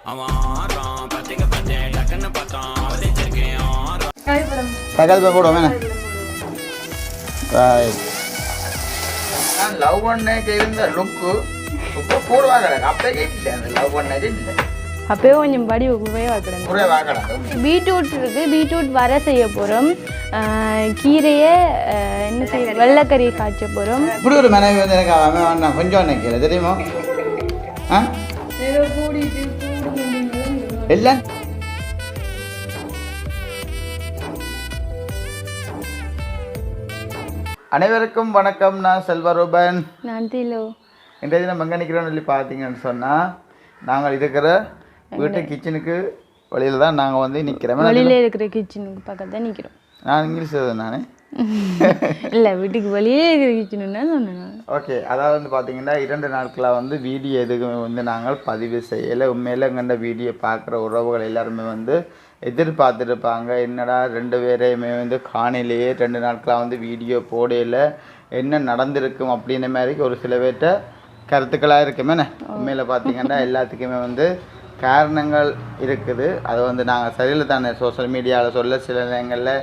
Love பண்ணக்கு இருந்த லுக்கு இப்போ போடுவாங்க அப்பயே இல்லை அந்த லவ் பண்ணது இல்லை அப்பயே கொஞ்சம் படி குறைவாக்கணும். பீட்ரூட் இருக்குது, பீட்ரூட் வர செய்ய போகிறோம். கீரையை என்ன செய்ய வெள்ளைக்கறி காய்ச்ச போகிறோம். இப்படி ஒரு மனைவி வந்து எனக்கு அவன் கொஞ்சம் நினைக்கல தெரியுமா இல்லை. அனைவருக்கும் வணக்கம். நான் செல்வரூபன். நான் திலோ. இன்றைய தினம் எங்கே நிற்கிறோன்னு சொல்லி பார்த்தீங்கன்னு சொன்னால் நாங்கள் இருக்கிற வீட்டு கிச்சனுக்கு வழியில் தான் நாங்கள் வந்து நிற்கிறோம். வெளியில் இருக்கிற கிச்சனுக்கு பக்கத்தில் நிற்கிறோம். நான் இங்கிலீஷ் நானே இல்லை, வீட்டுக்கு வெளியே இருக்கிற கிச்சனுன்னு சொன்னேன். ஓகே, அதாவது வந்து பார்த்தீங்கன்னா 2 நாட்களாக வந்து வீடியோ எதுக்குமே வந்து நாங்கள் பதிவு செய்யலை. உண்மையில் எங்கண்ட வீடியோ பார்க்குற உறவுகள் எல்லாருமே வந்து எதிர்பார்த்துருப்பாங்க, என்னடா 2 பேரையுமே வந்து காணலையே, 2 நாட்களாக வந்து வீடியோ போடையில் என்ன நடந்திருக்கும் அப்படின்ற மாதிரி ஒரு சில பேர்கிட்ட கருத்துக்களாக இருக்குமே. உண்மையில் பார்த்தீங்கன்னா எல்லாத்துக்குமே வந்து காரணங்கள் இருக்குது. அது வந்து நாங்கள் சரியில் தானே சோஷியல் மீடியாவில் சொல்ல சில நேரங்களில்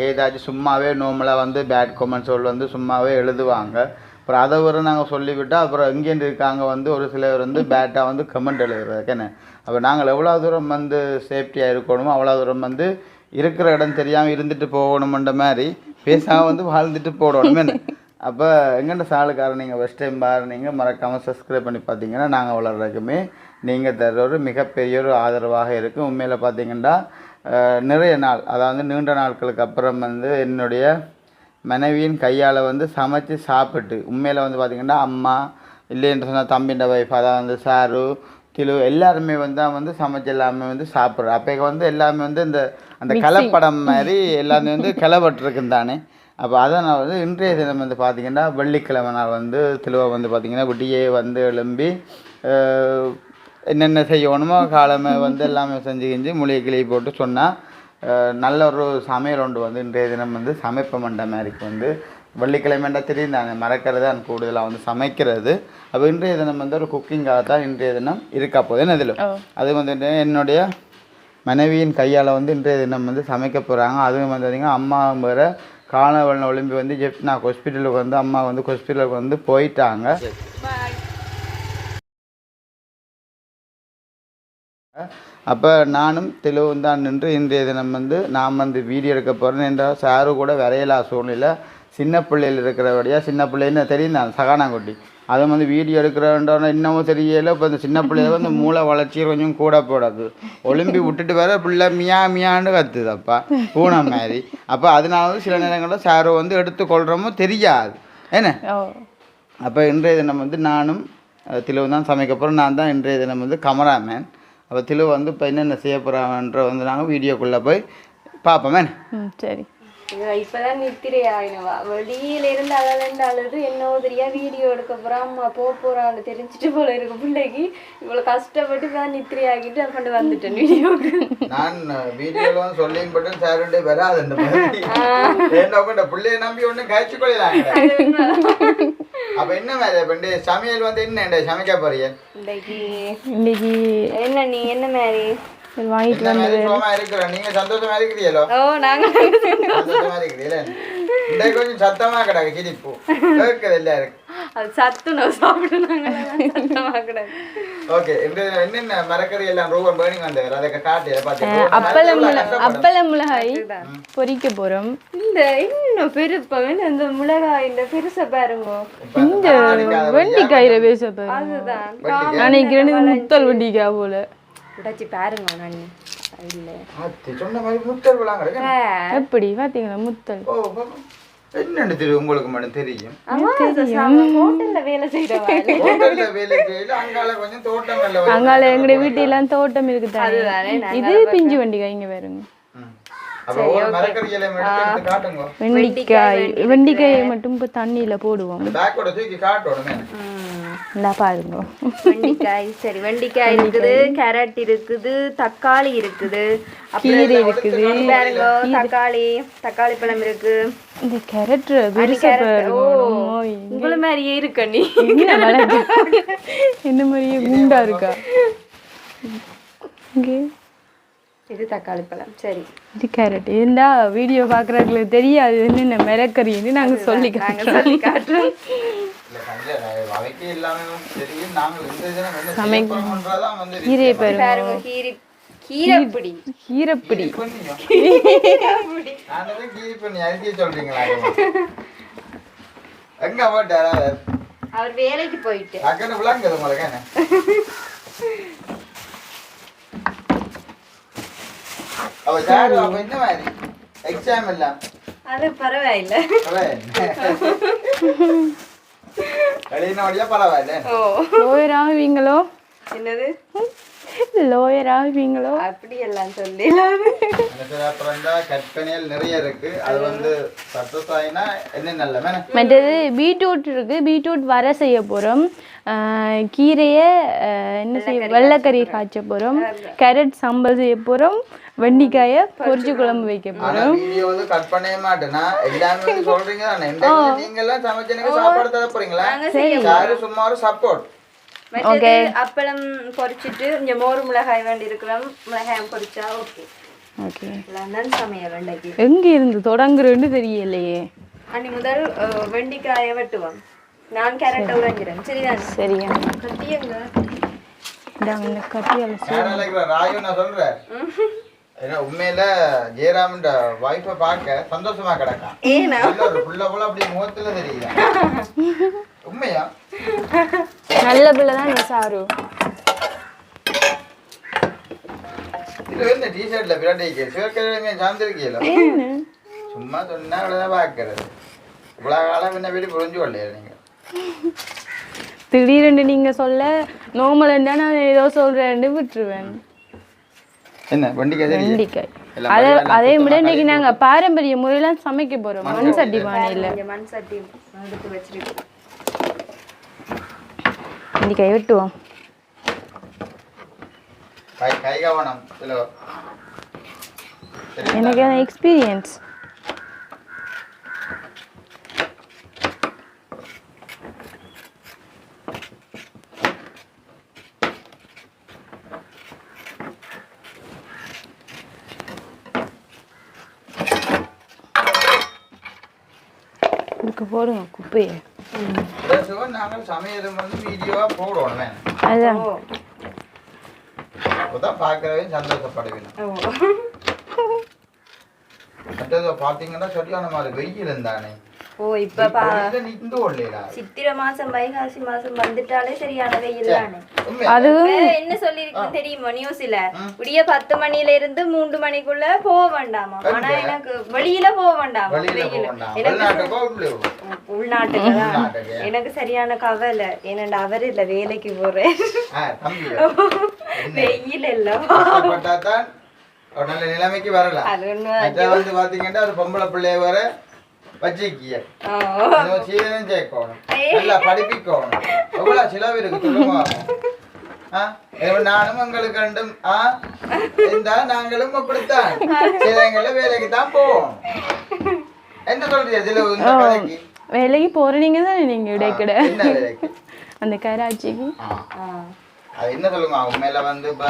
ஏதாச்சும் சும்மாவே நார்மலாக வந்து பேட் கமெண்ட்ஸ் வந்து சும்மாவே எழுதுவாங்க. அப்புறம் அதை வர நாங்கள் சொல்லிவிட்டால் அப்புறம் எங்கேருந்து இருக்காங்க வந்து ஒரு சிலர் வந்து பேட்டாக வந்து கமெண்ட் எழுதுறதுக்கேன்னு. அப்போ நாங்கள் எவ்வளோ தூரம் வந்து சேஃப்டியாக இருக்கணுமோ அவ்வளோ தூரம் வந்து இருக்கிற இடம் தெரியாமல் இருந்துட்டு போகணுமென்ற மாதிரி பேசாமல் வந்து வாழ்ந்துட்டு போடணுமே. அப்போ எங்கள்கிட்ட சாலுக்காரன் நீங்கள் ஃபஸ்ட் டைம் பாருங்க, மறக்காமல் சப்ஸ்கிரைப் பண்ணி பார்த்தீங்கன்னா நாங்கள் வளர்றதுக்குமே நீங்கள் தர ஒரு மிகப்பெரிய ஒரு ஆதரவாக இருக்கும். உண்மையில் பார்த்தீங்கன்னா நிறைய நாள், அதாவது நீண்ட நாட்களுக்கு அப்புறம் வந்து என்னுடைய மனைவியின் கையால் வந்து சமைச்சு சாப்பிட்டு, உண்மையில் வந்து பார்த்திங்கன்னா அம்மா இல்லைன்னு சொன்னால் தம்பின்ற வைஃப், அதான் வந்து சாரு திலு எல்லாருமே வந்து சமைச்சு எல்லாமே வந்து சாப்பிட்றோம். அப்போ வந்து எல்லாமே வந்து அந்த கலப்படம் மாதிரி எல்லாமே வந்து கிளப்பட்டுருக்குன்னு தானே. அப்போ அதனால் வந்து இன்றைய தினம் வந்து பார்த்திங்கன்னா வெள்ளிக்கிழமை நாள் வந்து திலுவை வந்து பார்த்திங்கன்னா விட்டியே வந்து எழும்பி என்னென்ன செய்யணுமோ காலமே வந்து எல்லாமே செஞ்சு மூலிகை கிளி போட்டு சொன்னால் நல்ல ஒரு சமையல் ஒன்று வந்து இன்றைய தினம் வந்து சமைப்பமன்ற மாதிரிக்கு வந்து வெள்ளிக்கிழமைண்டா தெரியும் தானே, மறக்கிறது தான் கூடுதலாக வந்து சமைக்கிறது. அப்போ இன்றைய தினம் வந்து ஒரு குக்கிங்காக தான் இன்றைய தினம் இருக்கா போகுது. என்ன இதில் அது வந்து என்னுடைய மனைவியின் கையால் வந்து இன்றைய தினம் வந்து சமைக்க போகிறாங்க. அதுவும் வந்து பார்த்திங்கன்னா அம்மா வேறு காணவன் ஒலிம்பி வந்து ஜெப்னா ஹாஸ்பிட்டலுக்கு வந்து அம்மா வந்து ஹாஸ்பிட்டலுக்கு வந்து போயிட்டாங்க. அப்போ நானும் தெளிவும் தான் நின்று இன்றைய தினம் வந்து நாம் வந்து வீடியோ எடுக்க போகிறேன் என்றால் சாரு கூட வரையலா சூழ்நிலை. சின்ன பிள்ளைகள் இருக்கிறபடியாக சின்ன பிள்ளைன்னு தெரியும் தான் சகானாங்குட்டி, அதை வந்து வீடியோ எடுக்கிறோன்றோன்னா இன்னமும் தெரியல. இப்போ இந்த சின்ன பிள்ளைகள் வந்து மூளை வளர்ச்சி கொஞ்சம் கூட போடாது, ஒலிம்பி விட்டுட்டு வேற பிள்ளை மியா மியான்னு கத்துது அப்பா பூனை மாதிரி. அப்போ அதனால வந்து சில நேரங்களில் சாரு வந்து எடுத்துக்கொள்கிறோமோ தெரியாது என்ன. அப்போ இன்றைய தினம் வந்து நானும் திலவு தான் சமைக்க போகிறோம். நான் தான் இன்றைய தினம் வந்து கமராமேன். அப்போ திலவு வந்து இப்போ என்னென்ன செய்ய போகிறாங்கன்ற வந்து நாங்கள் வீடியோக்குள்ளே போய் பார்ப்போமே. சரி, இப்பதான் நித்திரை ஆயினவா வெளியில இருந்து அழலண்டு அழுது என்னவோ தெரியா வீடியோ எடுக்க போறான் அம்மா போறான்னு தெரிஞ்சுட்டு போல இருக்கு பிள்ளைக்கு. இவ்வளவு கஷ்டப்பட்டு தான் நித்திரை ஆகிட்டு அப்படி வந்துட்டேன் வீடியோக்கு. நான் வீடியோல சொல்லியும் பட்டு சாருண்டே வராது இந்த மாதிரி என்ன பிள்ளைய நம்பி ஒன்றும் கழிச்சு கொள்ளலாம். அப்ப என்ன மாதிரி பண்ணி சமையல் வந்து என்ன சமைக்க போறீங்க இன்னைக்கு? என்ன நீ என்ன மாதிரி வாங்கிட்டு வந்து நீங்க சந்தோஷமா இருக்கிறீங்களோ? சந்தோஷமா இருக்கிறீங்களா? இந்த கொஞ்சம் சத்தமா கிடக்கு சிரிப்பு கேட்குது எல்லாருக்கும். அது சத்து நான் சாப்பிடுனாங்க சத்தமா கிடக்கு. ஓகே, என்னென்ன மரக்கறி எல்லாம் ரூபா பேர்னிங் வந்தவர் அதை காட்டி அப்பள மிளகாய் பொரிக்க போறோம். இந்த இன்னும் பெருப்பவன் அந்த மிளகாய் இந்த பெருசை பாருங்க, இந்த வெண்டிக்காயில பேச பாருங்க. அதுதான் நினைக்கிறேன் முத்தல் வெண்டிக்காய் போல உடைச்சி பாருங்க. நான் இல்ல சொன்ன மாதிரி முத்தல் விளாங்க எப்படி பாத்தீங்களா முத்தல் என்னன்னு தெரியும் உங்களுக்கு மட்டும் தெரியும். ஹோட்டல்ல வேலை செய்யறவா அங்கால கொஞ்சம் தோட்டங்கள்ல அங்கால எங்க வீட்டிலாம் தோட்டம் இருக்குது. இது பிஞ்சு வெண்டிக்காய் இங்க பாருங்க. வெண்டிக்காயை மட்டும் இப்போ தண்ணியில போடுவோம். பாருங்க வெண்டிக்காய். சரி, வெண்டிக்காய் இருக்குது, கேரட் இருக்குது, தக்காளி இருக்குது, கீரை இருக்குது, தக்காளி பழம் இருக்கு. இந்த கேரட் உங்களை மாதிரியே இருக்க நீ என்ன மாதிரியே குண்டா இருக்கா? இங்கே இது தக்காளி பழம். சரி, இது கேரட். இருந்தா வீடியோ பார்க்குறவங்களுக்கு தெரியாது என்னென்ன மிளக்கறின்னு நாங்கள் சொல்லி காட்டுறோம். அவைக்கு எல்லாமே தெரியும். நாங்கள் இந்த தினம் என்ன சமைக்க- பண்றதான் வந்து கீரை பாருங்க. பாருங்க, கீரைப்பிடி. கீரைப்பிடி. நானே கீரி பண்ணி அரிசியை சொல்றீங்களா? எங்க போட்டாரா அவர் வேலைக்கு போயிட்டு அக்கன்னு விளாங்குது உங்களுக்கு என்ன? அவ யாரு? அப்ப என்ன மாதிரி எக்ஸாம் எல்லாம் அது பரவாயில்ல. வெளியினோடய பரவாயில்ல. லோயர் ஆகுவீங்களோ? என்னது லோயர் ஆகுவீங்களோ? அப்படி எல்லாம் சொல்லி அப்புறம் இந்த கற்பனைகள் நிறைய இருக்கு. அது வந்து சக்சஸ் ஆயினா என்ன நல்ல மற்றது பீட்ரூட் இருக்கு. பீட்ரூட் வர செய்ய போகிறோம். கீரையை என்ன செய்ய வெள்ளைக்கறி காய்ச்ச போகிறோம். கேரட் சம்பல் செய்ய போகிறோம். வெண்டிக்காயை பொரிச்சு குழம்பு வைக்க போகிறோம். வீடியோ வந்து கட் பண்ணவே மாட்டேன்னா எல்லாமே சொல்றீங்க தானே. நீங்க எல்லாம் சமைச்சனுக்கு சாப்பாடு தர போறீங்களா? யாரு சும்மா ஒரு சப்போர்ட். மற்றது அப்பளம் பொரிச்சிட்டு இங்க மோர் மிளகாய் வேண்டி இருக்கிறோம். மிளகாயம் பொரிச்சா ஓகே. ஓகே, லண்டன் சமையல் வெண்டைக்கு எங்க இருந்து தொடங்குறேன்னு தெரியலையே. அன்னி முதல் வெண்டிக்காயை வெட்டுவோம். நான் கேரட்டை உடைஞ்சிறேன். சரிதான்? சரியா? கட்டியங்க இந்த கட்டியால ராயு நான் சொல்றேன். ஏன்னா உண்மையில ஜெயராமன் வைஃபை பார்க்க சந்தோஷமா கிடக்கான். ஏனா ஒரு புள்ள போல அப்படி முகத்துல தெரியல. உண்மையா நல்ல பிள்ளை தான் நீ சாரு. இது வந்து டிஷர்ட்ல பிராட்டிக்கு சிவக்கிழமை சார்ந்திருக்கீங்களா? சும்மா சொன்னா அவ்வளவுதான் பாக்குறது. இவ்வளவு காலம் என்ன வீடு புரிஞ்சு கொள்ளையா நீங்க? திடீரென்று நீங்க சொல்ல நோமலண்டா நான் ஏதோ சொல்றேன்னு விட்டுருவேன். என்ன வெண்டிக்காய்? வெண்டிக்காய் அதே விட இன்னைக்கு நாங்க பாரம்பரிய முறையில சமைக்க போறோம். மண் சட்டி பானையில மண் சட்டி எடுத்து வச்சிருக்கோம். வெண்டிக்காய் வெட்டுவோம். கை கவனம். எனக்கு அந்த எக்ஸ்பீரியன்ஸ். இதுக்கு போடுங்க குப்பையை. நாங்கள் சமையல் வந்து வீடியோவா போடுவோம். அதான் அப்பதான் பாக்கவே சந்தோஷப்படுவேன். பாத்தீங்கன்னா சரியான மாதிரி வெயில் இருந்தானே. ஓ இப்ப நின்று கொள்ளேடா. சித்திரை மாசம் வைகாசி மாசம் வந்துட்டாலே சரியான வெயில் தானே. அது என்ன சொல்லிருக்கேன் தெரியுமா நியூஸ்ல? விடிய 10 மணில இருந்து 3 மணிக்குள்ள போக வேண்டாமா. ஆனா எனக்கு வெளியில போக வேண்டாமா. உள்நாட்டுக்கு தான் எனக்கு சரியான கவலை. ஏன்னா அவர் இல்ல வேலைக்கு போறேன். வெயில் எல்லாம் நல்ல நிலைமைக்கு வரலாம். அது வந்து பாத்தீங்கன்னா ஒரு பொம்பளை பிள்ளைய வர வச்சிக்கிய சீதனம் சேர்க்கணும், நல்லா படிப்பிக்கணும். எவ்வளவு செலவு இருக்கு சொல்லுங்க. நானும் உங்களுக்கு கண்டும் இருந்தா நாங்களும் அப்படித்தான் சிலங்களை வேலைக்கு தான் போவோம். என்ன சொல்றீங்க? சில கதைக்கு வேலைக்கு போறீங்க தானே நீங்க இடைக்கிட என்ன வேலைக்கு? அந்த கராச்சிக்கு. அது என்ன சொல்லுங்க? உண்மையில வந்து இப்ப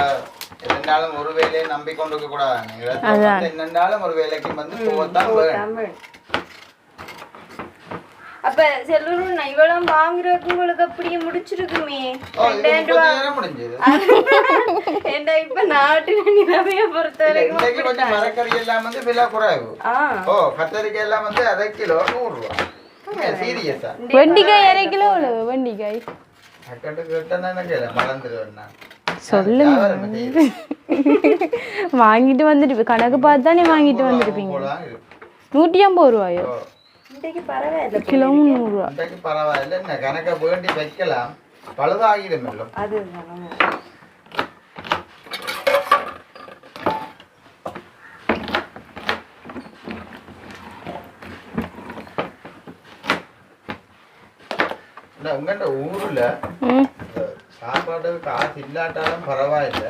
என்னாலும் ஒரு வேலையை நம்பிக்கொண்டு இருக்க கூடாது. என்னன்னாலும் ஒரு வேலைக்கு வந்து போகத்தான் வேணும். அப்ப செல்லூர் இவ்வளவு வாங்குறதுக்கு உங்களுக்கு அப்படியே முடிச்சிருக்குமே. இப்ப நாட்டு நிலைமைய பொறுத்த வரைக்கும் கொஞ்சம் மரக்கறி எல்லாம் வந்து விலை குறைவு. கத்தரிக்காய் எல்லாம் வந்து அரை கிலோ 100 ரூபாய். சீரியஸா வெண்டிக்காய் அரை கிலோ எவ்வளவு? வெண்டிக்காய் சொல்லுங்க. வாங்கிட்டு வந்துட்டு கணக்கு பார்த்து தானே வாங்கிட்டு வந்துருப்பீங்க. 150 ரூபாயோ? கிலோ 300 ரூபா. பரவாயில்ல, என்ன கணக்க வேண்டி வைக்கலாம், பழுதாகிடும். உங்கள்கிட்ட ஊர்ல சாப்பாட்டுக்கு காசு இல்லாட்டாலும் பரவாயில்ல,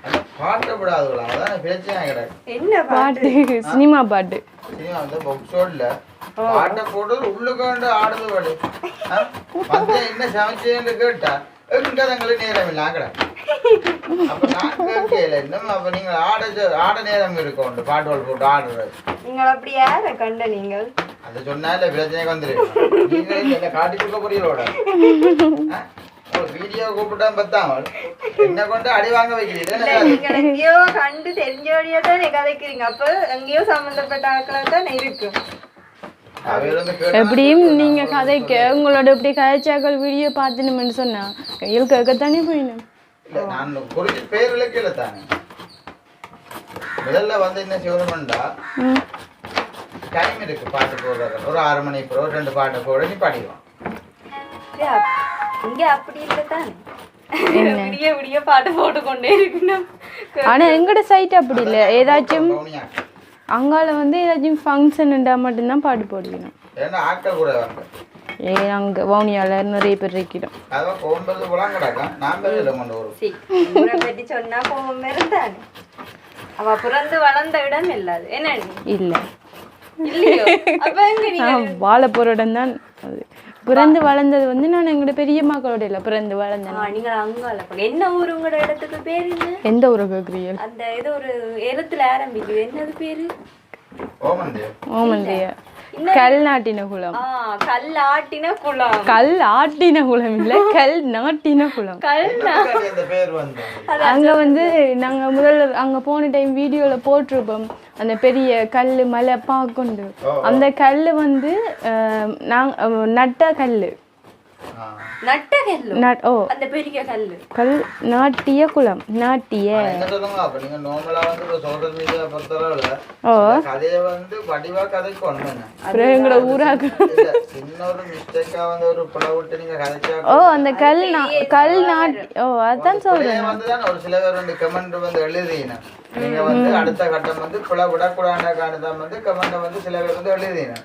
ஆனா பாட்டை விடாதுங்களா? அதான் பிரச்சனை கிடையாது. என்ன பாட்டு? சினிமா பாட்டு. சினிமா வந்து பொக்ஸோட்ல பாட்டை போட்டு உள்ளுக்கு ஆடுது பாடு. என்ன சமைச்சேன்னு கேட்டா எங்க தங்களுக்கு நேரம் இல்லை ஆகல. அப்ப நான் கேட்கல செய்யல இன்னும். அப்ப நீங்க ஆட நேரம் இருக்கும் பாட்டுகள் போட்டு ஆடுறது. நீங்கள் அப்படி யாரை கண்ட நீங்கள்? அதை சொன்னா இல்ல பிரச்சனைக்கு வந்துருக்கு. நீங்க என்ன காட்டி கொடுக்க போறீங்களோட வீடியோ கூப்பிட்டா பத்தாமல் என்ன கொண்டு அடி வாங்க வைக்கிறீங்க. நீங்கள் எங்கேயோ கண்டு தெரிஞ்சோடியோ தான் கதைக்கிறீங்க. அப்ப எங்கேயோ சம்பந்தப்பட்ட ஆட்களை தான் இருக்கு. எப்படியும் நீங்க கதைக்க உங்களோட இப்படி கதைச்சாக்கள் வீடியோ பார்த்துணும்னு சொன்னா கையில் கேட்கத்தானே போயிடும். இல்ல நான் குறிப்பிட்ட பேர்ல கேள தானே முதல்ல வந்து என்ன செய்யணும்டா டைம் இருக்கு பாட்டு போடுறது. ஒரு 6 மணி போற 2 பாட்டு போட நீ பாடிடுவான். இங்க அப்படி இல்லதானே விடிய விடிய பாட்டு போட்டு கொண்டே இருக்கணும். ஆனா எங்கட சைட் அப்படி இல்ல. ஏதாச்சும் அங்கால வந்து ஏதாச்சும் ஃபங்க்ஷன்ண்டா மட்டும்தான் பாட்டு போடுவீங்க. ஏன்னா ஆட்கள் கூட வாங்க. அங்க வவுனியால நிறைய பேர் இருக்கிறோம். அதான் கோம்பது போலாம் கிடக்கா நான் பேர்ல கொண்டு வரும். ஊரை பற்றி சொன்னா கோபம் இருந்தானே. அவ பிறந்து வளர்ந்த இடம் இல்லாது என்ன இல்ல இல்லையோ? அப்ப எங்க நீங்க வாழ போற இடம் தான் அது. பிறந்து வளர்ந்தது வந்து நான் எங்களோட பெரியம்மாக்களோட இல்ல பிறந்து வளர்ந்தேன். நீங்க அங்கால என்ன ஊர் உங்களோட இடத்துக்கு பேரு என்ன? எந்த ஊரை கேக்குறீங்க? அந்த ஏதோ ஒரு எழுத்துல ஆரம்பிக்குது. என்னது பேரு? ஓமந்தியா. கல் நாட்டின குளம். கல் ஆட்டின குளம். கல் ஆட்டின குளம் இல்ல கல் நாட்டின குளம். அங்க வந்து நாங்க முதல்ல அங்க போன டைம் வீடியோல போட்டிருப்போம். அந்த பெரிய கல்லு மலை பாக்குண்டு அந்த கல்லு வந்து நட்ட கல்லு. நட்ட கல்லு. அந்த பெரிய கல்லு கல் நாட்டிய குளம். நாட்டிய நீங்க நார்மலா வந்து சோஷியல் மீடியா பொறுத்தளவுல கதையை வந்து வடிவா கதைக்கு ஒண்ணுங்க எங்களோட ஊராக இன்னொரு மிஸ்டேக்கா வந்து ஒரு புலவிட்டு நீங்க கதைச்சா அந்த கல் நாட்டி அதான் சொல்றேன். வந்துதான் ஒரு சில பேர் வந்து கமெண்ட் வந்து எழுதுறீங்க. நீங்க வந்து அடுத்த கட்டம் வந்து புல விடக்கூடாத காரணம் வந்து கமெண்ட் வந்து சில பேர் வந்து எழுதுறீங்க.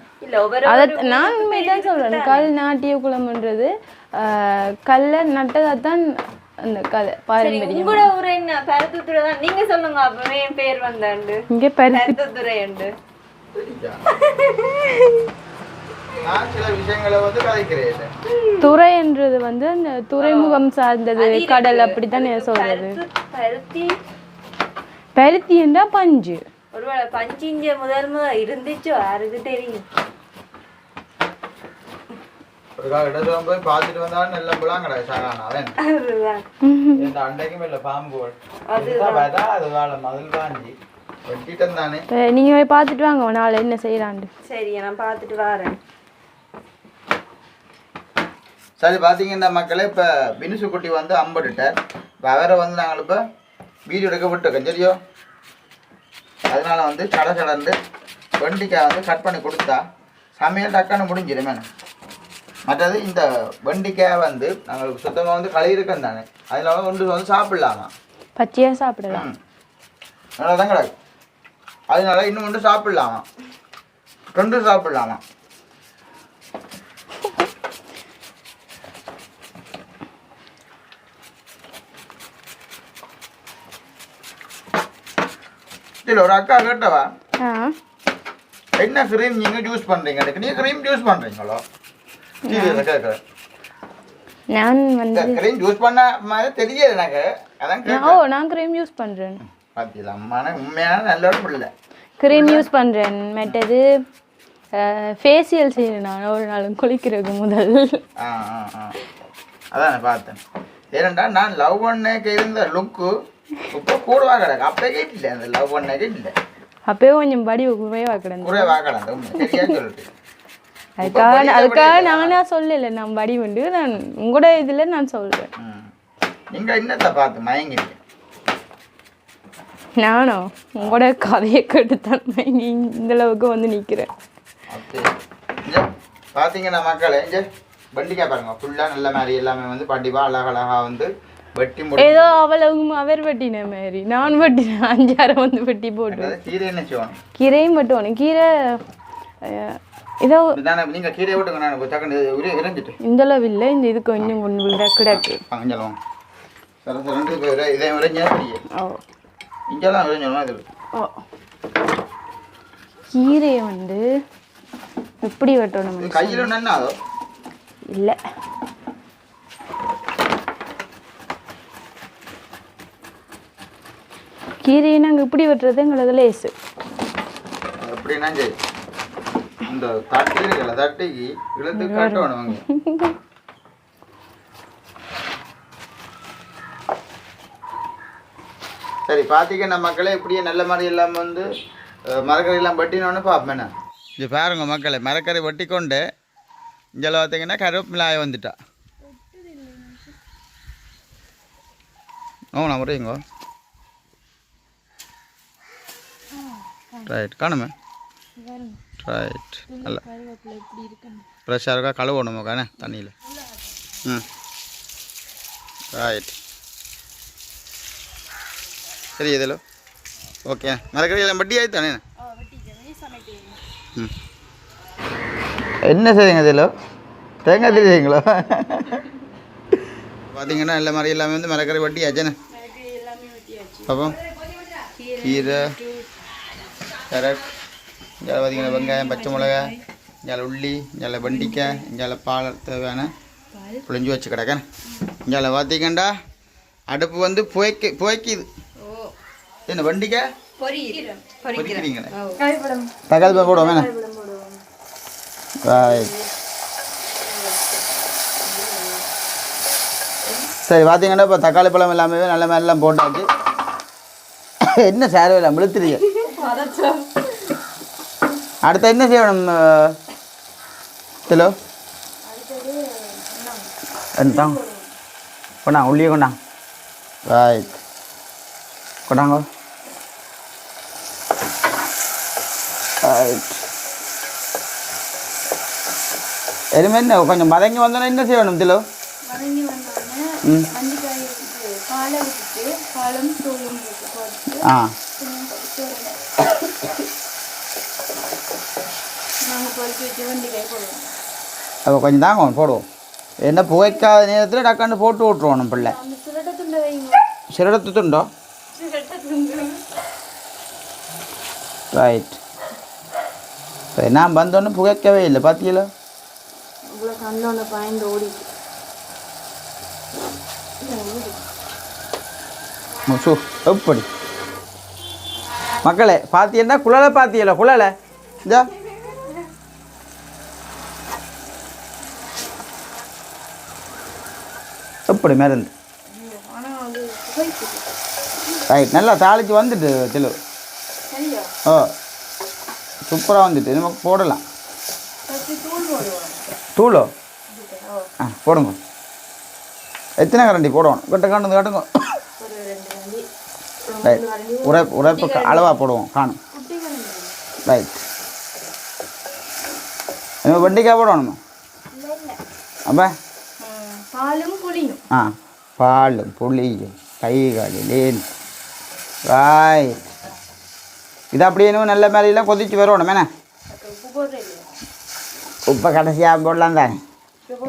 நான் உண்மைதான் சொல்றேன். கல் நாட்டிய குளம்ன்றது கல்ல நட்டதான் அந்த கதை பாரம்பரியம். உங்களோட ஊர் என்ன? பருத்தித்துறை தான். நீங்க சொல்லுங்க அப்பவே என் பேர் வந்தாண்டு. இங்க பருத்தித்துறை உண்டு. நான் சில விஷயங்களை வந்து கதைக்கிறேன். துறை என்றது வந்து அந்த துறைமுகம் சார்ந்தது கடல் அப்படித்தான் சொல்றது. பருத்தி பருத்தி என்றா பஞ்சு. ஒருவேளை பஞ்சு இங்க முதல் இருந்துச்சோ யாருக்கு தெரியும். ஒரு இடத்துல போய் பார்த்துட்டு வந்தாலும் நல்ல புலாம் கிடையாது சாரானாவன். இந்த அண்டைக்கும் இல்லை பாம்பு அது மதில் காஞ்சி வெட்டிட்டம் தானே. நீங்க போய் பார்த்துட்டு வாங்க நாளை என்ன செய்யறாண்டு. சரி நான் பார்த்துட்டு வரேன். சரி பார்த்தீங்கன்னா மக்களே இப்போ பினுசு குட்டி வந்து அம்பட்டுட்டார். இப்போ அவரை வந்து நாங்கள் இப்போ வீடியோ எடுக்க விட்டுருக்கோம் சரியோ. அதனால வந்து கடந்து வெண்டிக்காய் வந்து கட் பண்ணி கொடுத்தா சமையல் டக்கான்னு முடிஞ்சிடும். மேடம் மற்றது இந்த வெண்டிக்காய் வந்து நாங்கள் சுத்தமாக வந்து கழுவிருக்கோம் தானே. அதனால ஒன்று வந்து சாப்பிடலாமா பச்சையாக சாப்பிடலாம். நல்லா தான் கிடக்கு. அதனால இன்னும் ஒன்று சாப்பிடலாமா 2 சாப்பிடலாமா. இதில் ஒரு அக்கா கேட்டவா என்ன க்ரீம் நீங்கள் ஜூஸ் பண்ணுறீங்க? நீங்கள் க்ரீம் ஜூஸ் பண்ணுறீங்களோ? கேட்குறேன். நான் வந்து க்ரீம் யூஸ் பண்ண மாதிரி தெரியாது எனக்கு. அதான் நான் க்ரீம் யூஸ் பண்றேன். பாத்தீங்களா அம்மான உண்மையான நல்ல பிள்ளை. க்ரீம் யூஸ் பண்றேன். மற்றது ஃபேஷியல் செய்யறேன் நான் ஒரு நாள் குளிக்கிறதுக்கு முதல். அதான் பார்த்தேன். ஏனண்டா நான் லவ் பண்ணக்கு இருந்த லுக்கு இப்போ கூடவா கிடக்கு. அப்பவே இல்லை அந்த லவ் பண்ணக்கு இல்லை. அப்பவே கொஞ்சம் படி குறைவா கிடந்து. குறைவா கிடந்து சரியா சொல்லிட்டு. அதுக்காக நானா சொல்லல. நான் வடி உண்டு. நான் உங்களோட இதுல நான் சொல்றேன். நீங்க என்னத்தை பார்த்து மயங்கிங்க? நானும் உங்களோட கதையை கேட்டுத்தான் மயங்கி இந்த அளவுக்கு வந்து நிக்கிறேன். பாத்தீங்கன்னா மக்களே இங்க வெண்டிக்காய் பாருங்க ஃபுல்லா நல்ல மாதிரி எல்லாமே வந்து படிவா அழகழகா வந்து வெட்டி ஏதோ அவ்வளவு அவர் வெட்டின மாதிரி நான் வெட்டினேன். 5-6 வந்து வெட்டி போட்டு. கீரை என்ன செய்வோம்? கீரையும் வெட்டுவோம். கீரை இதோ நீங்க கீரை விட்டுங்க. நான் டக்குனு இறஞ்சிட்டு இந்த அளவு இல்லை. இந்த இதுக்கு கொஞ்சம் கொண்டு விட கிடக்கு. அங்கெல்லாம் சரி 2 பேர் இதே இறஞ்சா சரி. இங்கெல்லாம் இறஞ்சோம். இது கீரையை வந்து எப்படி வெட்டணும்? கையில் நன்னாதோ இல்லை கீரையை நாங்கள் இப்படி வெட்டுறது எங்களுக்கு லேசு. எப்படின்னா சரி இந்த தட்டி இருக்குல்ல தட்டிக்கு இழுத்து கட்டணும் வாங்க. சரி பார்த்தீங்கன்னா மக்களே இப்படியே நல்ல மாதிரி எல்லாம் வந்து மரக்கறி எல்லாம் வெட்டினோன்னு பார்ப்பேன். இது பாருங்க மக்களே, மரக்கறி வெட்டி கொண்டு இங்கே பார்த்தீங்கன்னா கருவேப்பிலாய வந்துட்டா. நான் முறையுங்கோ ரைட் காணுமே ரைட் நல்ல ஃப்ரெஷ்ஷாக இருக்கா கழுவணுமோ காணே தண்ணியில். ரைட் சரி இதில் ஓகே மரக்கறி எல்லாம் வட்டி ஆயிடுச்சு தானே. என்ன செய்யுங்க இதில் தேங்காய் தெரியுங்களா? பார்த்தீங்கன்னா எல்லா மாதிரி எல்லாமே வந்து மரக்கறி வட்டி ஆச்சுண்ணே. பாப்போம் கீரை கேரட் இங்கே பார்த்தீங்கன்னா வெங்காயம் பச்சை மிளகா இங்கே உள்ளி இங்கே வெண்டிக்காய் இங்கே பால் தேவையான புளிஞ்சு வச்சு கிடக்கேன். இங்கே பார்த்தீங்கண்டா அடுப்பு வந்து புகைக்குது. என்ன வெண்டிக்காய் பொரிக்கிறீங்களே தக்காளி பழம் போடுவோம் வேணா. சரி பார்த்தீங்கன்னா இப்போ தக்காளி பழம் எல்லாமே நல்ல மாதிரிலாம் போட்டாச்சு. என்ன சேரவே இல்லை மிளுத்துறீங்க. அடுத்த என்ன செய்யணும் கிலோ தான் கொண்டாங்க உள்ளியே கொண்டாங்க. ரைட் கொண்டாங்க. ரைட் எதுவுமே என்ன கொஞ்சம் மதங்கி வந்தோன்னா என்ன செய்யணும் கிலோ? ஆ அப்போ கொஞ்சம் தாங்க போடுவோம். என்ன புகைக்காத நேரத்தில் டக்காண்டு போட்டு விட்ருவோம் நம்ம பிள்ளை. சிரடத்து துண்டோ ரைட். நான் வந்தோன்னு புகைக்கவே இல்லை பார்த்தீங்களா? எப்படி மக்களே பார்த்தீங்கன்னா குழலை பார்த்தீங்களா? குழலை இதா எப்படி மருந்து ரைட் நல்லா தாளிச்சு வந்துட்டு தெளு. ஓ சூப்பராக வந்துட்டு நமக்கு போடலாம். தூளோ ஆ போடுங்க. எத்தனை கரண்டி போடுவோம்? கட்டுங்க காட்டுங்க. ரைட் உரைப்பு அளவாக போடுவோம் காணும். ரைட் நம்ம வெண்டிக்காய் போடணுமா? அப்போ ஆ பாலும் புளியும் கைகளிலேன். ரைட் இது அப்படியே இன்னும் நல்ல மாதிரிலாம் கொதிச்சு வரணும். மேனே உப்பை கடைசியாக போடலாம் தானே,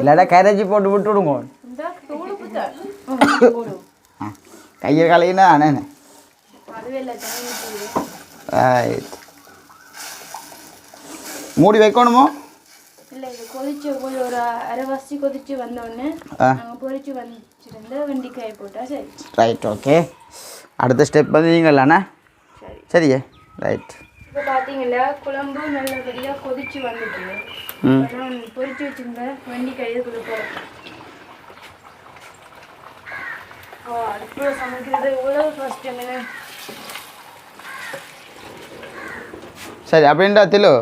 இல்லாட்டா கரைச்சி போட்டு விட்டு விடுங்க. ஆ கையை கலையினா அண்ணே. ரைட் மூடி வைக்கணுமோ? இல்லை இது கொதிச்சு ஒரு அரைவாசி கொதிச்சு வந்தோடனே பொரிச்சு வச்சுருந்து வெண்டிக்காயை போட்டால் சரி. Right okay. அடுத்த ஸ்டெப் வந்து நீங்களாண்ணா? சரியே ரைட். இப்போ பார்த்தீங்கன்னா குழம்பு நல்லபடியாக கொதிச்சு வந்துட்டு நான் பொரிச்சு வச்சுருந்த வெண்டிக்காயை கொடுப்போம். அடுப்பு சமைக்கிறது இவ்வளோ கஷ்டமே. சரி அப்படின்டா திலு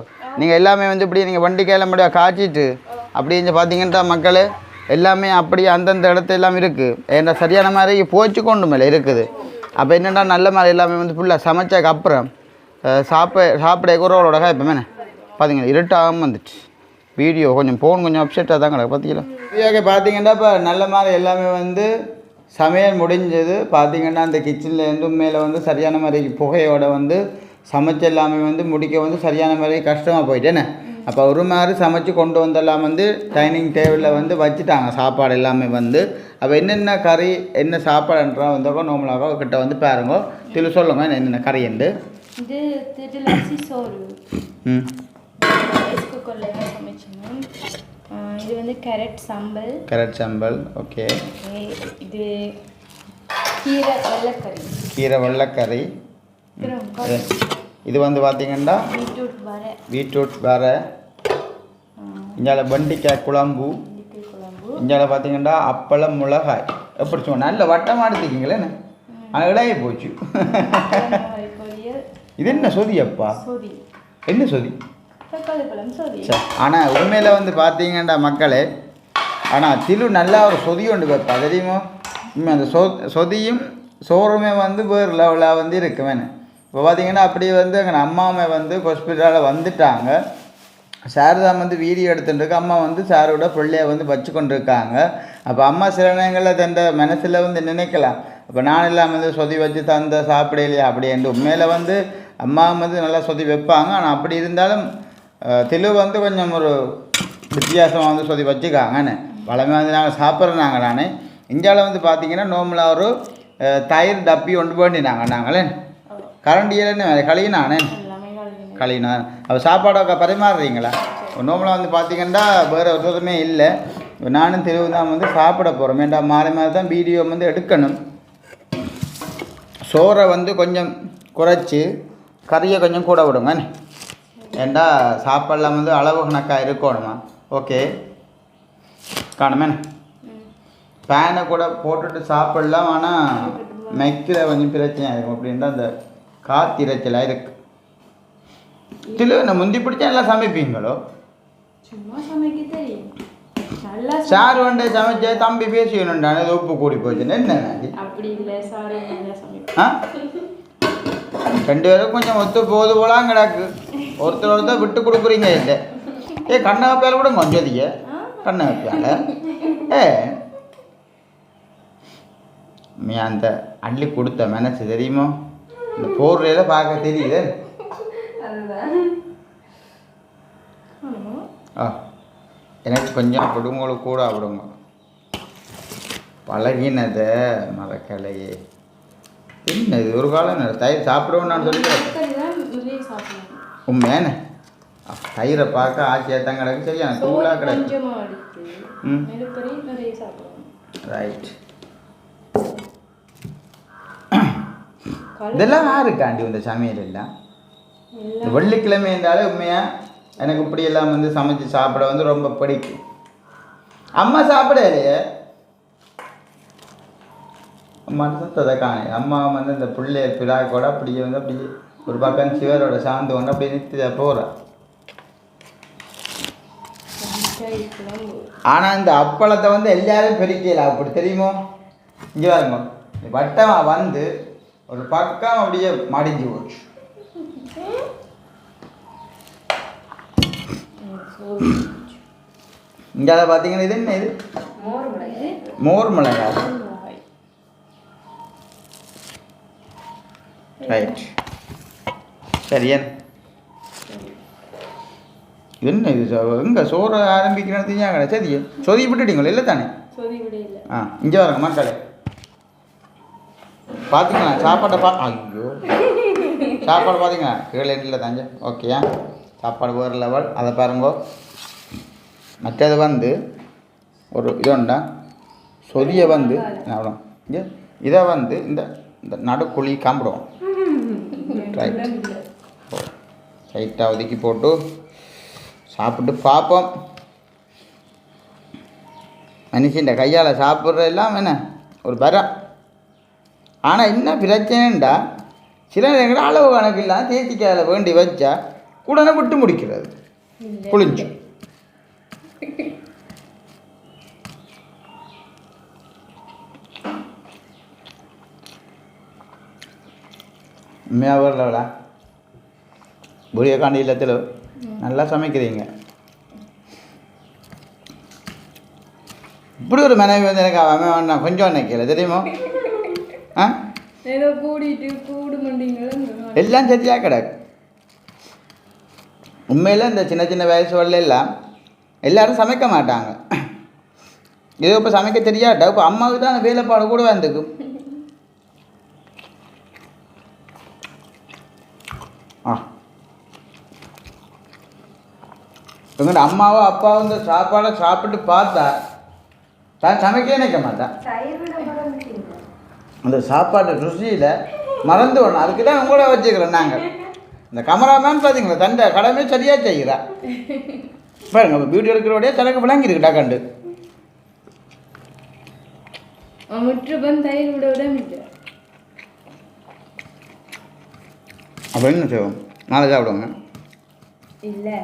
நீங்கள் எல்லாமே வந்து இப்படி நீங்கள் வெண்டிக்காயில் முடியாது காய்ச்சிட்டு அப்படி பார்த்தீங்கன்னா மக்கள் எல்லாமே அப்படியே அந்தந்த இடத்துல எல்லாம் இருக்குது. ஏன்னா சரியான மாதிரி போச்சு கொண்டு மேலே இருக்குது. அப்போ என்னென்னா நல்ல மாதிரி எல்லாமே வந்து ஃபுல்லாக சமைச்சதுக்கு அப்புறம் சாப்பிட குறவளோட இப்போ மேனே பார்த்தீங்கன்னா இருட்டாகவும் வந்துட்டு வீடியோ கொஞ்சம் ஃபோன் கொஞ்சம் அப்செட்டாக தான் கிடக்கு பார்த்தீங்களா? ஓகே பார்த்தீங்கன்னா இப்போ நல்ல மாதிரி எல்லாமே வந்து சமையல் முடிஞ்சது. பார்த்தீங்கன்னா அந்த கிச்சன்லேருந்து மேலே வந்து சரியான மாதிரி புகையோட வந்து சமைச்சு எல்லாமே வந்து முடிக்க வந்து சரியான மாதிரி கஷ்டமாக போயிட்டேன்னு. அப்போ ஒரு மாதிரி சமைச்சு கொண்டு வந்தெல்லாம் வந்து டைனிங் டேபிளில் வந்து வச்சுட்டாங்க சாப்பாடு எல்லாமே வந்து. அப்போ என்னென்ன கறி என்ன சாப்பாடுன்றா வந்தோக்கோ நோமலாக கிட்ட வந்து பாருங்க திரு சொல்லுங்க என்னென்ன கறி உண்டு. இது திருளசி சோறு ரைஸ் குக்கரில் சமைச்சோம். இது வந்து கேரட் சம்பல் ஓகே. இது கீரை வெள்ளைக்கறி இது வந்து பார்த்தீங்கன்னா பீட்ரூட் வேறு, இங்கால வெண்டிக்காய் குழம்பு, இங்கால பார்த்தீங்கன்னா அப்பளம் மிளகாய். எப்படி சொன்ன நல்ல வட்டமாக எடுத்துக்கிங்களே, ஆனால் இடையே போச்சு. இது என்ன சொதி அப்பா? என்ன சொதி? ஆனால் உண்மையில் வந்து பார்த்தீங்கன்னா மக்களே, ஆனால் திலு நல்லா ஒரு சொதி ஒன்று வைப்பா தெரியுமோ. உண்மை அந்த சொதியும் சோறுமே வந்து வேறு லெவலாக வந்து இருக்கு வேணும். இப்போ பார்த்தீங்கன்னா அப்படியே வந்து எங்கள் அம்மாவை வந்து ஹாஸ்பிட்டலில் வந்துட்டாங்க. சார் தான் வந்து வீடியோ எடுத்துட்டுருக்கு. அம்மா வந்து சாரோட பிள்ளைய வந்து வச்சு கொண்டு இருக்காங்க. அப்போ அம்மா சில நேரங்களில் தந்த மனசில் வந்து நினைக்கலாம், இப்போ நான் எல்லாம் வந்து சொதி வச்சு தந்த சாப்பிடலையா அப்படின்ட்டு. உண்மையில் வந்து அம்மா வந்து நல்லா சொதி வைப்பாங்க. ஆனால் அப்படி இருந்தாலும் தெளிவு வந்து கொஞ்சம் ஒரு வித்தியாசமாக வந்து சொதி வச்சுக்காங்கன்னு பழமே வந்து நாங்கள் சாப்பிட்றோம். நாங்கள் இந்தியாவில் வந்து பார்த்தீங்கன்னா நார்மலாக ஒரு தயிர் டப்பி ஒன்று வேண்டினாங்க நாங்களே கரண்டியிலன்னு கழினானே கழினா. அப்போ சாப்பாடு பரிமாறுறீங்களா? நார்மலாக வந்து பார்த்தீங்கன்னா வேறு ஒருத்தருமே இல்லை. நானும் தெளிவு தான் வந்து சாப்பிட போகிறோம். ஏன்டா மாறி மாறி தான் வீடியோ வந்து எடுக்கணும். சோறை வந்து கொஞ்சம் குறைச்சி கறியை கொஞ்சம் கூட விடுங்க. ஏண்டா சாப்பாடெலாம் வந்து அளவு கணக்காக இருக்கணுமா? ஓகே காணுமே. ஃபேனை கூட போட்டுட்டு சாப்பிடலாம். ஆனால் மெக்கில் கொஞ்சம் பிரச்சனையாக இருக்கும். அப்படின்ட்டு அந்த காற்று இறைச்சலாக இருக்குது. இதில் நான் முந்தி பிடிச்சா எல்லாம் சமைப்பீங்களோ? சார் வந்து சமைச்சா தம்பி பேசிக்கணுண்டான உப்பு கூடி போச்சுன்னு என்ன ரெண்டு பேரும் கொஞ்சம் ஒத்து போது போலாம் கிடக்கு. ஒருத்தர் விட்டு கொடுக்குறீங்க இல்லை. கண்ணை வைப்பால் கூட கொஞ்சதிங்க கண்ணை வைப்பால அந்த அள்ளி கொடுத்த மனசு தெரியுமோ? இந்த போர்வையில பார்க்க தெரியுது. எனக்கு கொஞ்சம் விடுங்களுக்கு கூட விடுங்க பழகினத மறக்கலையே. என்ன இது ஒரு காலம் தயிர் சாப்பிடுவோம் நான் சொல்லிக்கிறேன். உண்மையான தயிரை பார்க்க ஆசையாக தான் கிடக்கு. சரியா தூளாக கிடக்கு. ரைட். இதெல்லாம் யாருக்காண்டி இந்த சமையல் எல்லாம்? இந்த வெள்ளிக்கிழமை இருந்தாலே உண்மையாக எனக்கு இப்படியெல்லாம் வந்து சமைச்சு சாப்பிட வந்து ரொம்ப பிடிக்கும். அம்மா சாப்பிட இல்லையே, மனசத்தை காண அம்மா வந்து இந்த பிள்ளை பிறா கூட அப்படியே வந்து அப்படியே ஒரு பக்கம் சிவரோட சார்ந்து கொண்டு அப்படியே நிறுத்தி போகிறா. ஆனால் இந்த அப்பளத்தை வந்து எல்லாரும் பெருக்கல அப்படி தெரியுமோ? இங்கே பாருங்க, வட்டமாக வந்து ஒரு பக்கம் அப்படியே மடிஞ்சு போச்சு. இங்கே அதை பார்த்தீங்கன்னா இது என்ன? இது மோர் மிளகாய். ரைட். சரி என்ன இது எங்கே சோறு ஆரம்பிக்கிறேன்னு தெரியாங்க. சரி சொதி விட்டுட்டீங்களா? இல்லை தானே? இங்கே வரங்க மக்களே பார்த்தீங்களா சாப்பாட்டை ஐயோ சாப்பாடு பார்த்தீங்களா? கீழே இல்லை தாங்க. ஓகேயா சாப்பாடு வேறு லெவல். அதை பாருங்கோ. மற்றது வந்து ஒரு இதோண்டா சொதியை வந்து இங்கே இதை வந்து இந்த இந்த நடுக்குழி காம்பிடுவோம். ரைட். ரைட்டாக ஒதுக்கி போட்டு சாப்பிட்டு பார்ப்போம். மனுஷன் கையால் சாப்பிட்ற எல்லாம் என்ன ஒரு பரம். ஆனால் என்ன பிரச்சனைண்டா சில நேரங்கள் அளவு கணக்கு இல்லாமல் தேசிக்காயில் வேண்டி வச்சா உடனே விட்டு முடிக்கிறது புளிஞ்சு. உண்மையாக வரலவளா புளியக்காண்டி இல்லத்தில் நல்லா சமைக்கிறீங்க. இப்படி ஒரு மனைவி வந்து எனக்கு அவன் நான் கொஞ்சம் நினைக்கல தெரியுமோ? எல்லாம் சரியாக கிடக்கு. உண்மையில் இந்த சின்ன சின்ன வயசு வரல எல்லாம் எல்லோரும் சமைக்க மாட்டாங்க. ஏதோ இப்போ சமைக்க தெரியாட்டா இப்போ அம்மாவுக்கு தான் வேலைப்பாடு கூட வந்துக்கும். எங்கள்ட அம்மாவோ அப்பாவோ இந்த சாப்பாடை சாப்பிட்டு பார்த்தா தான் சமைக்க நினைக்க மாட்டான். அந்த சாப்பாடு ருசியில் மறந்து வரணும். அதுக்கு தான் உங்களோட வச்சுக்கிறோம் நாங்கள். இந்த கேமராமேன் பார்த்தீங்களா தண்டை கடமை சரியாக செய்கிறா பாருங்க. வீடியோ எடுக்கிறோடைய தனக்கு விளங்கிருக்குடா கண்டு முற்றுபன் தயிர் விட விட இல்லை. அப்போ என்ன செய்வோம்? நாளை சாப்பிடுவோங்க. இல்லை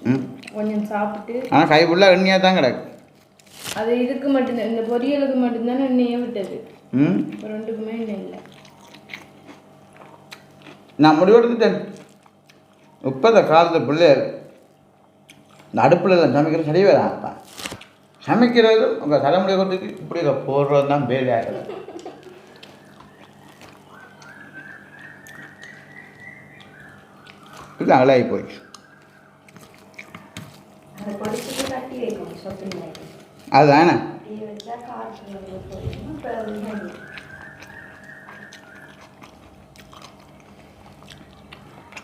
ம், கொஞ்சம் சாப்பிட்டு ஆனால் கை ஃபுல்லாக எண்ணெயாக தான் கிடக்கு. அது இதுக்கு மட்டும்தான், இந்த பொரியலுக்கு மட்டும்தானே எண்ணெயே விட்டது. ம், ரெண்டுக்குமே எண்ணெய் இல்லை. நான் முடிவெடுத்துட்டேன். இப்போ இந்த காலத்து பிள்ளைகள் இந்த அடுப்பில் எல்லாம் சமைக்கிற சரி வேறாப்பா. சமைக்கிறது உங்கள் தலைமுறை கொடுத்துட்டு இப்படி போடுறது தான் வேலையாகிறது. இது அகலாகி போயிடுச்சு. அதுதானே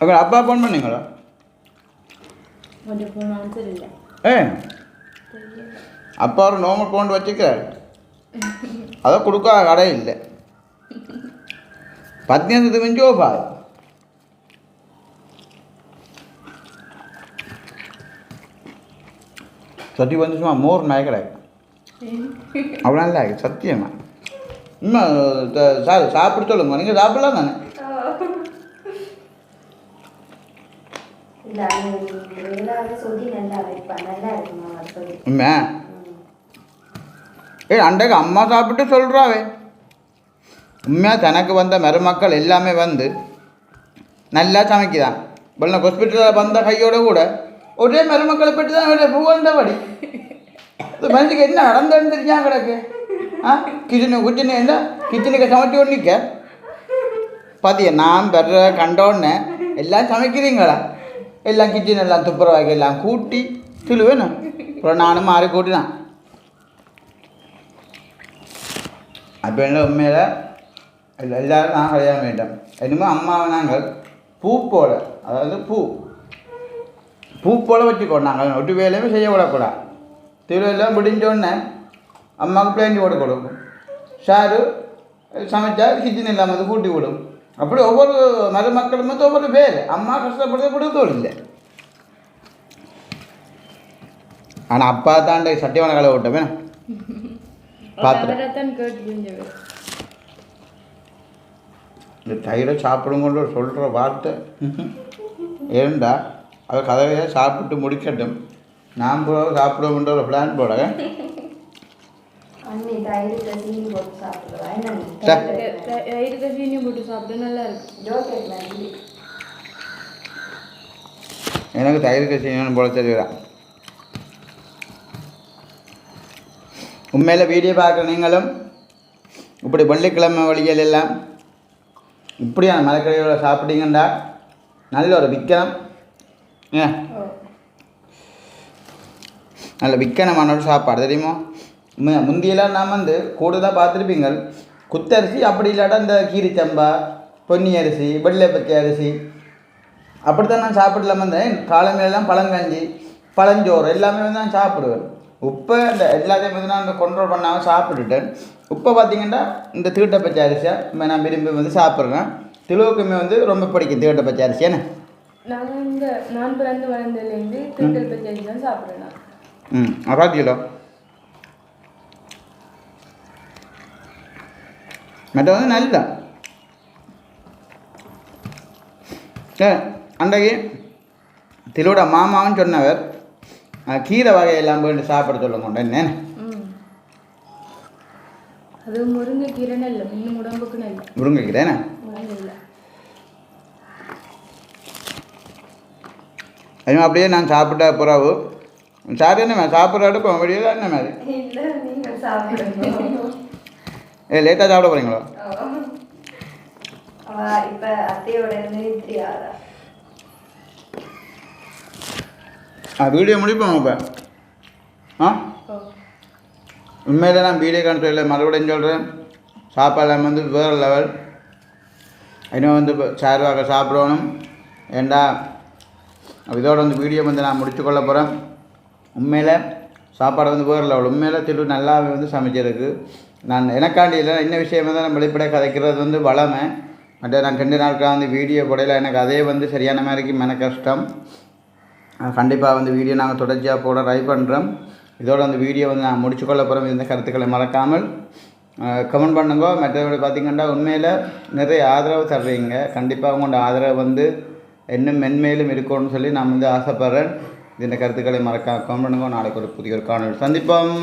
அப்போ அப்பா ஃபோன் பண்ணீங்களா? கொஞ்சம் ஃபோன் ஆன்சர் இல்லை. அப்பா ஒரு நார்மல் ஃபோன் வச்சுக்கிறாரு. அதை கொடுக்க கடை இல்லை. 15 மிஞ்சோ பாரு. சத்தி வந்து சும்மா மோர் நாய் கிடையாது அவ்வளோ இல்லை சத்தியமா. இன்னும் சாப்பிட சொல்லுங்க. நீங்கள் சாப்பிடலாம் தானே? உண்மை அண்டைக்கு அம்மா சாப்பிட்டு சொல்கிறாவே. உண்மையாக தனக்கு வந்த மருமக்கள் எல்லாமே வந்து நல்லா சமைக்குதான். இப்போ ஹாஸ்பிட்டலில் வந்த கையோட கூட ஒரே மருமக்களை பற்றி தான் பூவந்தபடி மனுஷனுக்கு என்ன நடந்ததுன்னு தெரிஞ்சா கிடக்கு. கிச்சனு என்ன கிச்சனுக்கு சமைச்சு கொண்டு நிற்க பார்த்தியா? நான் பெற கண்டோன்னே எல்லாம் சமைக்கிறீங்களா? எல்லாம் கிச்சன் எல்லாம் துப்புரவாக்கி எல்லாம் கூட்டி சொல்லுவேன். அப்புறம் நானும் மாறி கூட்டினான். அப்போ என்ன உண்மையில் எல்லோரும் நான் கல்யாணம் பண்ணிட்டோம். என்னமோ அம்மாவை நாங்கள் பூ போல, அதாவது பூ போல வச்சுக்கோ. நாங்கள் ஒட்டு வேலையுமே செய்ய விடக்கூடாது. திருவிழெல்லாம் முடிஞ்சோடனே அம்மாவுக்கு பிளேண்டி போட்டு கொடுக்கும். ஷாரு சமைச்சா கிச்சன் இல்லாமல் வந்து கூட்டி விடும். அப்படி ஒவ்வொரு மருமக்களும் வந்து ஒவ்வொரு பேர். அம்மா கஷ்டப்படுறது கொடுத்தோடு இல்லை. ஆனால் அப்பா தாண்ட சட்டியான கலை விட்டவே பார்த்துட்டேன். இந்த தயிரை சாப்பிடுங்கன்ற சொல்கிற வார்த்தை ஏண்டா அவர் கதவையை சாப்பிட்டு முடிக்கட்டும், நான் போட சாப்பிடுவோம்ன்ற ஒரு பிளான் போட. எனக்கு தயிர் கசீனியும் போல தெரியுறா. உண்மையில் வீடியோ பார்க்குற நீங்களும் இப்படி வெள்ளிக்கிழமை வழிகள் எல்லாம் இப்படியான மரக்கறிகளை சாப்பிட்டீங்கண்டா நல்ல ஒரு விற்கணும். ஏன் நல்ல விற்கனமான ஒரு சாப்பாடு தெரியுமோ? முந்தியெல்லாம் நாம் வந்து கூடுதலாக பார்த்துருப்பீங்க குத்தரிசி, அப்படி இல்லாட்டா இந்த கீரிச்சம்பா, பொன்னி அரிசி, வெள்ளை பச்சை அரிசி அப்படித்தான் நான் சாப்பிடலாம இருந்தேன். காலமையெல்லாம் பழங்கஞ்சி, பழஞ்சோறு எல்லாமே வந்து நான் சாப்பிடுவேன். இப்போ இந்த எல்லாத்தையும் வந்து நான் கண்ட்ரோல் பண்ணாமல் சாப்பிட்டுட்டேன். இப்போ பார்த்தீங்கன்னா இந்த தீட்டை பச்சை அரிசியாக நான் விரும்பி வந்து சாப்பிட்றேன். திலோக்குமே வந்து ரொம்ப பிடிக்கும் தீட்டை பச்சை அரிசி. என்ன நான் பிறந்து வளர்ந்ததுலேருந்து தீட்டை பச்சை அரிசி தான் சாப்பிட்றேன். பார்த்தீங்களோ? மற்ற வந்து நல்லதா அன்றைக்கு திலோட மாமாவும் சொன்னவர் கீரை வகையெல்லாம் போயிட்டு சாப்பிட சொல்லுங்க. என்ன அது முருங்கைக்கீரை நல்ல, இன்னும் உடம்புக்கு நல்ல முருங்கைக்கீரை. என்ன அதுவும் அப்படியே நான் சாப்பிட்டா பிறகு சார் என்ன சாப்பிட்ற அடுப்போம் வெளியில் என்ன மாதிரி லேட்டாக சாப்பிட போகிறீங்களோ? வீடியோ முடிப்போம் இப்போ. உண்மையில் நான் வீடியோ கான்ட்ரியில் மறுபடியும் சொல்கிறேன், சாப்பாடெல்லாம் வந்து வேறு லெவல். இன்னும் வந்து சார்வாக சாப்பிடணும். ஏண்டா இதோட வந்து வீடியோ வந்து நான் முடிச்சுக்கொள்ள போகிறேன். உண்மையில் சாப்பாடு வந்து வேறு லெவல். உண்மையில் திரு நல்லாவே வந்து சமைச்சிருக்கு. நான் எனக்காண்டி இல்லை, என்ன விஷயமாக தான் நான் வெளிப்படையாக கதைக்கிறது வந்து வளமை. மற்ற நான் 2 நாட்களாக வந்து வீடியோ போடையில் எனக்கு அதே வந்து சரியான மாதிரிக்கு மன கஷ்டம். கண்டிப்பாக வந்து வீடியோ நாங்கள் தொடர்ச்சியாக போட ட்ரை பண்ணுறோம். இதோட அந்த வீடியோ வந்து நான் முடிச்சுக்கொள்ள போகிறோம். இந்த கருத்துக்களை மறக்காமல் கமெண்ட் பண்ணுங்க. மற்றபடி பார்த்திங்கன்னா உண்மையில் நிறைய ஆதரவு தர்றீங்க. கண்டிப்பாக உங்களோட ஆதரவு வந்து இன்னும் மென்மேலும் இருக்கணும்னு சொல்லி நான் வந்து ஆசைப்பட்றேன். இந்த கருத்துக்களை மறக்காம கமெண்ட் பண்ணுங்க. நாளைக்கு ஒரு புதிய ஒரு காணொளி சந்திப்போம்.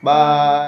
பாய்.